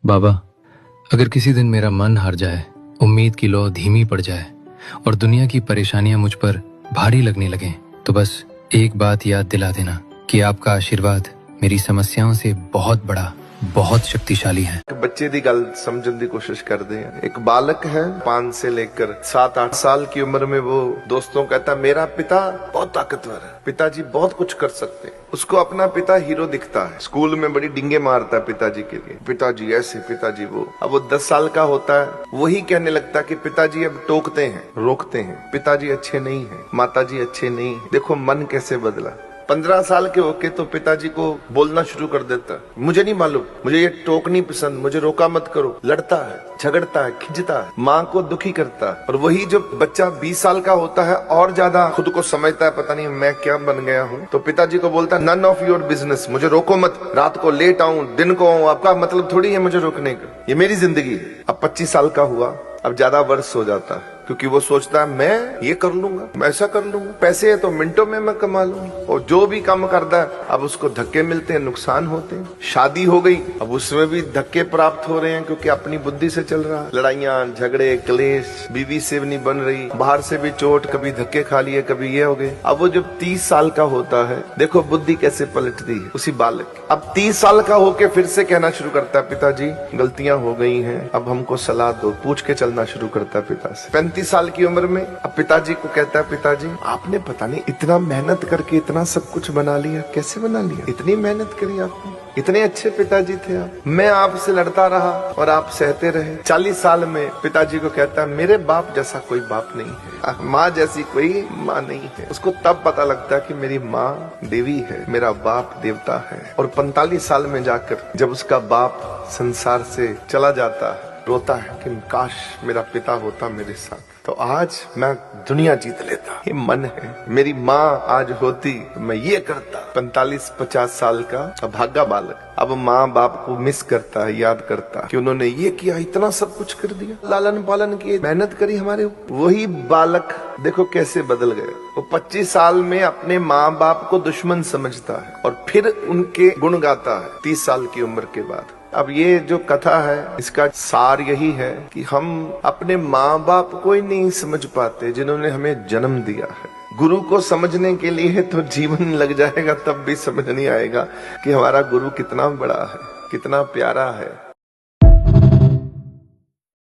बाबा, अगर किसी दिन मेरा मन हार जाए, उम्मीद की लौ धीमी पड़ जाए और दुनिया की परेशानियां मुझ पर भारी लगने लगें, तो बस एक बात याद दिला देना कि आपका आशीर्वाद मेरी समस्याओं से बहुत बड़ा, बहुत शक्तिशाली है। बच्चे दी गल समझने की कोशिश करते हैं। एक बालक है 5 से लेकर 7-8 साल की उम्र में, वो दोस्तों कहता मेरा पिता बहुत ताकतवर है, पिताजी बहुत कुछ कर सकते हैं। उसको अपना पिता हीरो दिखता है, स्कूल में बड़ी डिंगे मारता है पिताजी के लिए, पिताजी ऐसे पिताजी वो। अब वो 10 साल का होता है, वही कहने लगता है कि पिताजी अब टोकते हैं, रोकते हैं, पिताजी अच्छे नहीं है, माताजी अच्छे नहीं है। देखो मन कैसे बदला। 15 साल के होके तो पिताजी को बोलना शुरू कर देता है, मुझे नहीं मालूम, मुझे ये टोक नहीं पसंद, मुझे रोका मत करो। लड़ता है, झगड़ता है, खिंचता है, माँ को दुखी करता है। और वही जो बच्चा 20 साल का होता है और ज्यादा खुद को समझता है, पता नहीं मैं क्या बन गया हूँ, तो पिताजी को बोलता है नन ऑफ योर बिजनेस, मुझे रोको मत, रात को लेट आऊं, दिन को आऊं, आपका मतलब थोड़ी है मुझे रोकने का, ये मेरी जिंदगी है। अब 25 साल का हुआ, अब ज्यादा वर्ष हो जाता है, क्योंकि वो सोचता है मैं ये कर लूंगा, मैं ऐसा कर लूंगा, पैसे है तो मिनटों में मैं कमा लूंगा। और जो भी काम करता है अब उसको धक्के मिलते हैं, नुकसान होते हैं। शादी हो गई, अब उसमें भी धक्के प्राप्त हो रहे हैं, क्योंकि अपनी बुद्धि से चल रहा है। लड़ाइयां, झगड़े, क्लेश, बीवी से भी नहीं बन रही, बाहर से भी चोट, कभी धक्के खा लिए, कभी ये हो गए। अब वो जब 30 साल का होता है, देखो बुद्धि कैसे पलटती है उसी बालक। अब 30 साल का होके फिर से कहना शुरू करता है, पिताजी गलतियां हो गई हैं, अब हमको सलाह दो, पूछ के चलना शुरू करता है पिता से। 35 साल की उम्र में अब पिताजी को कहता है, पिताजी आपने पता नहीं इतना मेहनत करके इतना सब कुछ बना लिया, कैसे बना लिया, इतनी मेहनत करी आपने, इतने अच्छे पिताजी थे आप, मैं आपसे लड़ता रहा और आप सहते रहे। 40 साल में पिताजी को कहता है, मेरे बाप जैसा कोई बाप नहीं है, माँ जैसी कोई माँ नहीं है। उसको तब पता लगता है कि मेरी माँ देवी है, मेरा बाप देवता है। और 45 साल में जाकर जब उसका बाप संसार से चला जाता है, रोता है कि काश मेरा पिता होता मेरे साथ, तो आज मैं दुनिया जीत लेता। ये मन है, मेरी माँ आज होती मैं ये करता। 45-50 साल का अभागा बालक अब माँ बाप को मिस करता है, याद करता कि उन्होंने ये किया, इतना सब कुछ कर दिया, लालन पालन किए, मेहनत करी हमारे। वही बालक देखो कैसे बदल गया। वो 25 साल में अपने माँ बाप को दुश्मन समझता है और फिर उनके गुण गाता है 30 साल की उम्र के बाद। अब ये जो कथा है, इसका सार यही है कि हम अपने माँ बाप को ही नहीं समझ पाते जिन्होंने हमें जन्म दिया है। गुरु को समझने के लिए तो जीवन लग जाएगा, तब भी समझ नहीं आएगा कि हमारा गुरु कितना बड़ा है, कितना प्यारा है।